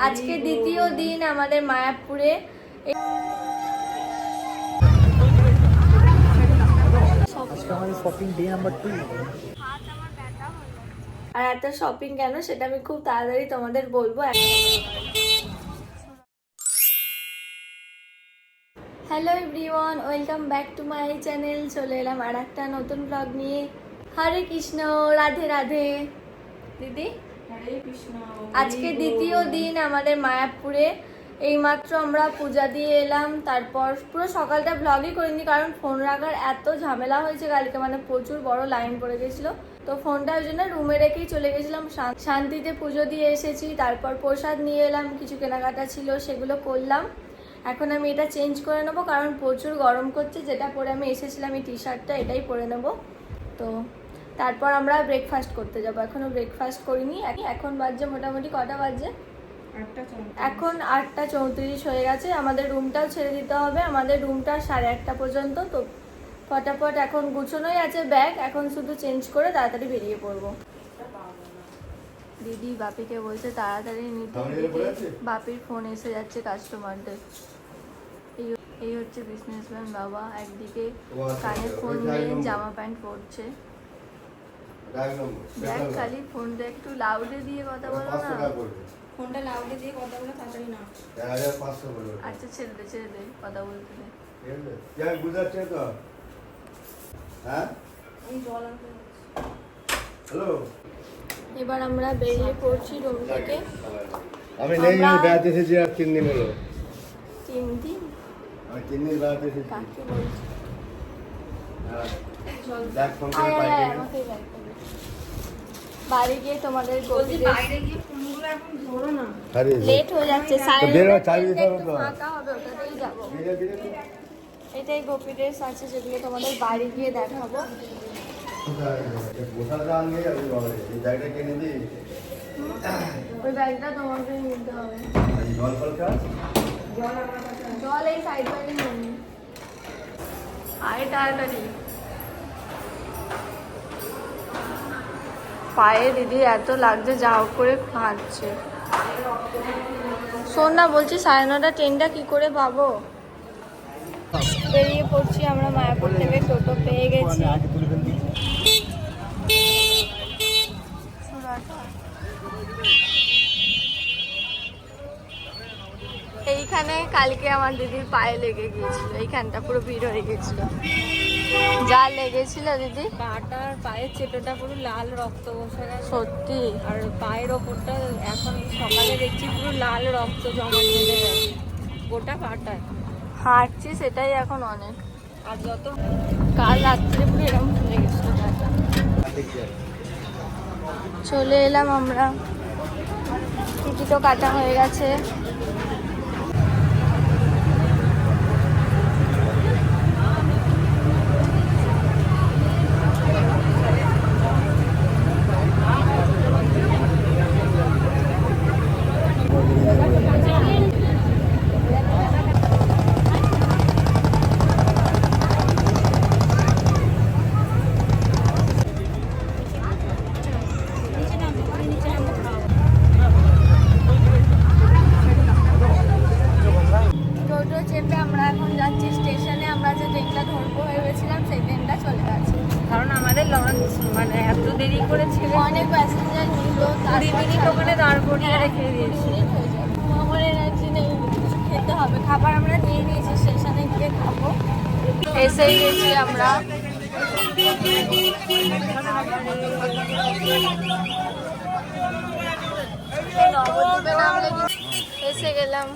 আজকে দ্বিতীয় দিন আমাদের মায়াপুরে। আর এত শপিং কেন সেটা আমি খুব তাড়াতাড়ি তোমাদের বলবো। Hello everyone, welcome back to my channel. চলে এলাম আর একটা নতুন ব্লগ নিয়ে। হরে কৃষ্ণ, রাধে রাধে দিদি। হরে কৃষ্ণ। আজকে দ্বিতীয় দিন আমাদের মায়াপুরে। এইমাত্র আমরা পূজা দিয়ে এলাম, তারপর পুরো সকালটা ব্লগই করিনি কারণ ফোন রাখার এত ঝামেলা হয়েছে কালকে, মানে প্রচুর বড় লাইন পড়ে গেছিলো। তো ফোনটা ওই জন্য রুমে রেখেই চলে গেছিলাম। শান্তিতে পুজো দিয়ে এসেছি, তারপর প্রসাদ নিয়ে এলাম, কিছু কেনাকাটা ছিল সেগুলো করলাম। এখন আমি এটা চেঞ্জ করে নেবো কারণ প্রচুর গরম করছে। যেটা পরে আমি এসেছিলাম এই টি শার্টটা, এটাই পরে নেবো। তো তারপর আমরা ব্রেকফাস্ট করতে যাবো। এখনো ব্রেকফাস্ট করিনি। এখন বাজছে মোটামুটি কটা বাজছে? এখন 8:34 হয়ে গেছে। আমাদের রুমটাও ছেড়ে দিতে হবে, আমাদের রুমটা 8:30 পর্যন্ত। তো ফটাফট এখন গুছোনোই আছে ব্যাগ, এখন শুধু চেঞ্জ করে তাড়াতাড়ি বেরিয়ে পড়বো। দিদি বাপিকে বলছে তাড়াতাড়ি নিতে, বাপির ফোন এসে যাচ্ছে কাস্টমারদের। এই হচ্ছে বিজনেসম্যান বাবা, একদিকে কানে ফোন নিয়ে জামা প্যান্ট পরছে। দেখ খালি ফোনটা একটু লাউডে দিয়ে কথা বলো না। ফোনটা লাউডে দিয়ে কথা বলে তাড়াতাড়ি না। আচ্ছা ছেড়ে দে কথা বলতে দে। বুঝাচ্ছে তো। হ্যাঁ হ্যালো, এবার আমরা বেরিয়ে পড়ছি রুম থেকে। আমি নেই, আমি বেড়াতে এসেছি আর 3 দিন হলো। 3 দিন? আমি 3 দিন বেড়াতে এসেছি। কাকে বলছি? ব্যাগ ফোন করে আমাকে বাড়ি গিয়ে তোমাদের বাইরে গিয়ে ফোনগুলো এখন ধরো না। লেট হয়ে যাচ্ছে। ফাঁকা হবে, ওটাতেই যাবো। এটাই গোপী ড্রেস আছে যেগুলো তোমাদের বাড়ি গিয়ে দেখাবো। ওই ব্যাগটা তোমাকে নিতে হবে। জল এই সাইড ব্যাগে নিয়ে আরে তাড়াতাড়ি। পায়ে দিদি এত লাগছে, যা হোক করে হাঁটছে। শোন না, বলছি 9:30 ট্রেনটা কি করে পাবো? বেরিয়ে পড়ছি আমরা মায়াপুর থেকে, টোটো পেয়ে গেছি। এইখানে কালকে আমার দিদির পায়ে লেগে গিয়েছিল, এইখানটা পুরো ভিড় হয়ে গেছিল। যা লেগেছিল দিদি, পাটার পায়ের চেটোটা পুরো লাল রক্ত বসে গেছে সত্যি। আর পায়ের ওপরটা এখন সকালে দেখছি পুরো লাল রক্ত জমা নিয়ে গেছে গোটা পাটায়। হাঁটছি সেটাই এখন অনেক। আর যত কাল রাত্রে পুরো এরকম ফুলে গেছিল পাটা। চলে এলাম আমরা, টিকিটও কাটা হয়ে গেছে। টোটো চেপে আমরা এখন যাচ্ছি স্টেশনে। আমরা যে ট্রেনটা ধরবো ভেবেছিলাম সেই ট্রেনটা চলে গেছে, কারণ আমাদের লঞ্চ মানে এত দেরি করে ছিল, অনেক প্যাসেঞ্জার নিল। 20 মিনিট ওখানে দাঁড় করিয়ে রেখে দিয়েছি। আমার এনার্জি নেই, কিছু খেতে হবে। খাবার আমরা নিয়ে নিয়েছি, স্টেশনে গিয়ে খাবো। এসেই গেছি আমরা। নবদ্বীপে নামলে এসে গেলাম।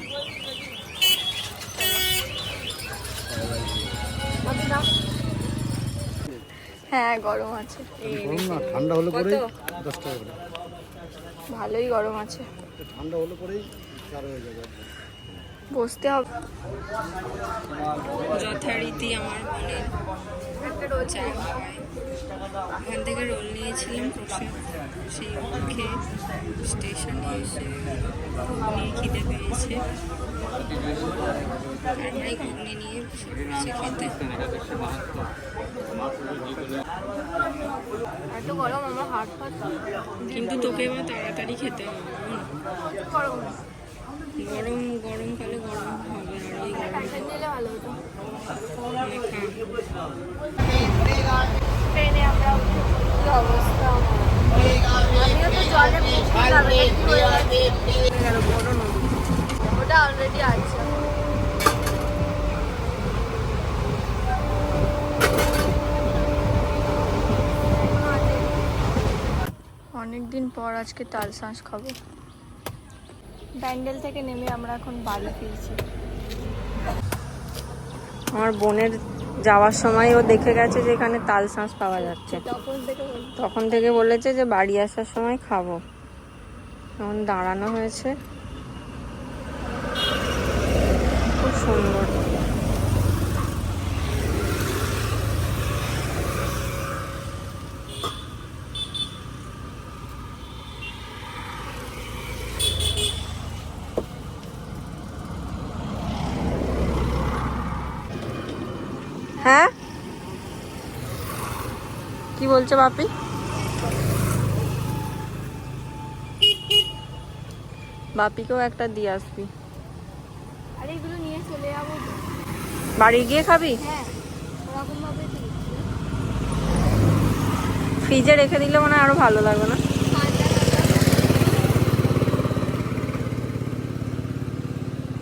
হ্যাঁ গরম আছে, ঠান্ডা হলে পরেই 10 টাকা করে। ভালোই গরম আছে। ঠান্ডা হলে পরেই 4 হয়ে যাবে। বসতে হবে। যথারীতি আমার বোনের একটা রোল চাই। ওখান থেকে রোল নিয়েছিলাম কষে, সেই খেয়ে স্টেশনে এসে ঘুগনি খিদে পেয়েছে। আমরা এই ঘুগনি নিয়ে বসে খেতে। এত গরম আমার হাত ফাট, কিন্তু তোকে এবার তাড়াতাড়ি খেতে হবে। গরম গরমকালে গরম হবে আর ওই প্যাকেট নিলে ভালো হতো। গরম ট্রেনে আমরা উঠে কি অবস্থা আমার। আমিও তো জলে মুখে যাবে কি হয়ে গেল, বড় নদী। ওটা অলরেডি আছে। অনেকদিন পর আজকে তাল শাঁস খাবো। ব্যান্ডেল থেকে নেমে আমরা এখন বাড়ি ফিরছি। আমার বোনের যাওয়ার সময় ও দেখে গেছে যে এখানে তাল শাঁস পাওয়া যাচ্ছে, তখন থেকে বলেছে যে বাড়ি আসার সময় খাবো। এখন দাঁড়ানো হয়েছে, খুব সুন্দর। হ্যাঁ কি বলছো বাপি? বাপিকেও একটা দিয়ে আসবি। আর এগুলো নিয়ে চলে যাবো। বাড়ি গিয়ে খাবি? হ্যাঁ, ওরকম ভাবে ফ্রিজে রেখে দিলে মনে হয় আরো ভালো লাগবে না?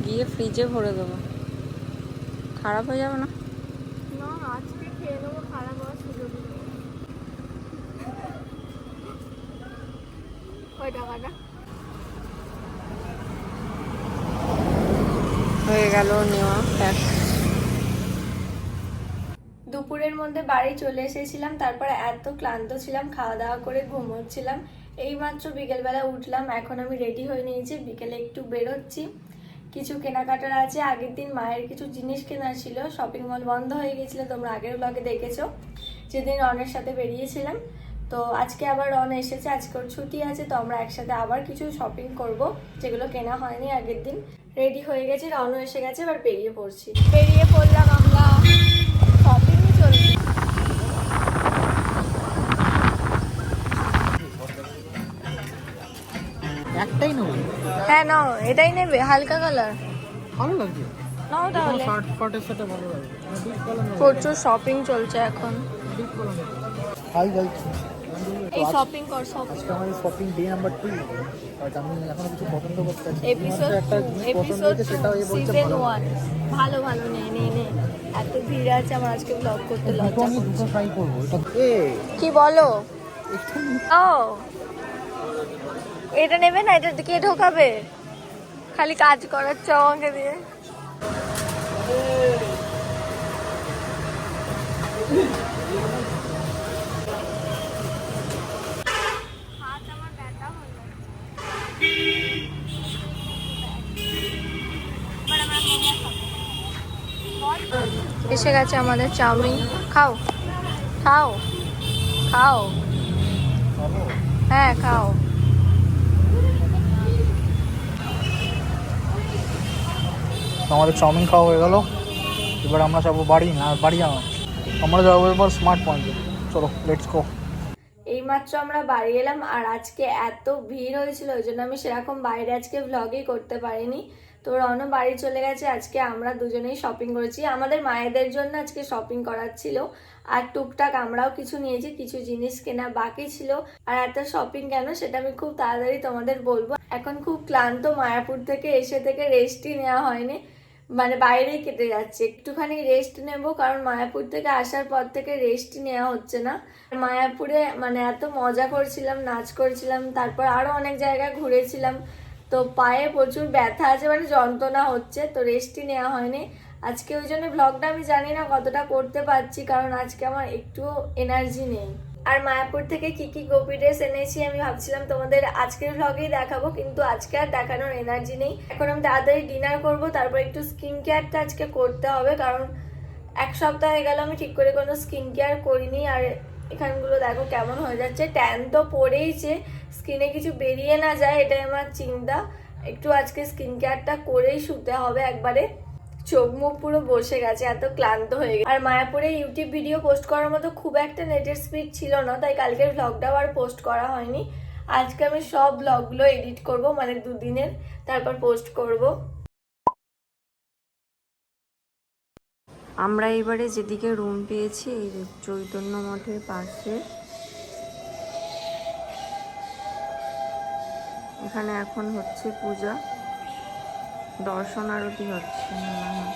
গিয়ে ফ্রিজে ভরে দেবো, খারাপ হয়ে যাবে না? না, আজকে খেয়ে নেবো, খারাপ হওয়ার সুযোগ নেই। ওই টাকাটা হয়ে গেল নেওয়া প্যাক। দুপুরের মধ্যে বাড়ি চলে এসেছিলাম, তারপরে এত ক্লান্ত ছিলাম, খাওয়া দাওয়া করে ঘুমোচ্ছিলাম। এইমাত্র বিকেলবেলা উঠলাম, এখন আমি রেডি হয়ে নিয়েছি, বিকেলে একটু বেরোচ্ছি, কিছু কেনাকাটার আছে। আগের দিন মায়ের কিছু জিনিস কেনার ছিল, শপিং মল বন্ধ হয়ে গেছিলো, তোমরা আগের ব্লগে দেখেছো যেদিন রনের সাথে বেরিয়েছিলাম। তো আজকে আবার রন এসেছে, আজকে ওর ছুটি আছে, তো আমরা একসাথে আবার কিছু শপিং করব যেগুলো কেনা হয়নি আগের দিন। রেডি হয়ে গেছি, রনও এসে গেছে, এবার বেরিয়ে পড়লাম আমরা, শপিংই চলছে। একটাই নেবো, হ্যাঁ নাও, এটাই নেবে, হালকা কালার ভালো লাগছে। নাও তাহলে। শার্ট ফার্টের সাথে ভালো লাগবে। ডিপ কলম প্রচুর শপিং চলছে এখন। ডিপ কলম হাই গাইস, এই শপিং কর সব। আজকে আমাদের শপিং ডে নাম্বার 2। বাট আমি এখনো কিছু পছন্দ করতে পারছি না। এপিসোড একটা জিনিস পছন্দ হয়েছে, সেটাও এই বলছে সিজন ভালো। 1 ভালো ভালো নে। এত ভিড় আছে, আমার আজকে ব্লগ করতে দুটো লজ্জা আমি দুটো করছে। ট্রাই করবো। এটা কি বলো? ও এটা নেবে না, এটার দিকে ঢোকাবে, খালি কাজ করাচ্ছ আমাকে দিয়ে। এসে গেছে আমাদের চাউমিন, খাও খাও খাও, হ্যাঁ খাও। আমাদের চাউমিন খাওয়া হয়ে গেল, এবার আমরা যাবো বাড়ি। না বাড়ি যাবো, আমরা যাবো এবার স্মার্ট পয়েন্টে। চলো লেটস গো। এইমাত্র আমরা বাড়ি এলাম, আর আজকে এত ভিড় হয়েছিল, ওই জন্য আমি সেরকম বাইরে আজকে ভ্লগই করতে পারিনি। তো রনও বাড়ি চলে গেছে, আজকে আমরা দুজনেই শপিং করেছি। আমাদের মায়েদের জন্য আজকে শপিং করার ছিল, আর টুকটাক আমরাও কিছু নিয়েছি, কিছু জিনিস কেনা বাকি ছিল। আর এত শপিং কেন সেটা আমি খুব তাড়াতাড়ি তোমাদের বলবো। এখন খুব ক্লান্ত, মায়াপুর থেকে এসে থেকে রেস্টই নেওয়া হয়নি, মানে বাইরেই কেটে যাচ্ছে। একটুখানি রেস্ট নেব, কারণ মায়াপুর থেকে আসার পর থেকে রেস্ট নেওয়া হচ্ছে না। মায়াপুরে মানে এত মজা করছিলাম, নাচ করছিলাম, তারপর আরো অনেক জায়গায় ঘুরেছিলাম, তো পায়ে প্রচুর ব্যথা আছে, মানে যন্ত্রণা হচ্ছে, তো রেস্টই নেওয়া হয়নি আজকে। ওই জন্য ব্লগটা আমি জানি না কতটা করতে পারছি, কারণ আজকে আমার একটুও এনার্জি নেই। আর মায়াপুর থেকে কি কি গোপী ড্রেস এনেছি আমি ভাবছিলাম তোমাদের আজকের ভ্লগেই দেখাবো, কিন্তু আজকে আর দেখানোর এনার্জি নেই। এখন আমি তাড়াতাড়ি ডিনার করব, তারপর একটু স্কিন কেয়ারটা আজকে করতে হবে, কারণ এক সপ্তাহ হয়ে গেল আমি ঠিক করে কোনো স্কিন কেয়ার করিনি। আর এখানগুলো দেখো কেমন হয়ে যাচ্ছে, ট্যান তো পড়েইছে, স্কিনে কিছু বেরিয়ে না যায়, এটাই আমার চিন্তা। একটু আজকে স্কিন কেয়ারটা করেই শুতে হবে একবারে, চোখ মুখ পুরো বসে গেছে, এত ক্লান্ত হয়ে গেছে। আর মায়াপুরে ইউটিউব ভিডিও পোস্ট করার মতো খুব একটা নেটের স্পিড ছিল না, তাই কালকের ভ্লগটাও আর পোস্ট করা হয়নি। আজকে আমি সব ব্লগগুলো এডিট করব, মানে দুদিনের, তারপর পোস্ট করব। আমরা এবারে যেদিকে রুম পেয়েছি এই যে চৈতন্য মঠের পাশে, এখানে এখন হচ্ছে পূজা, দর্শন আরতি হচ্ছে মনে হয়।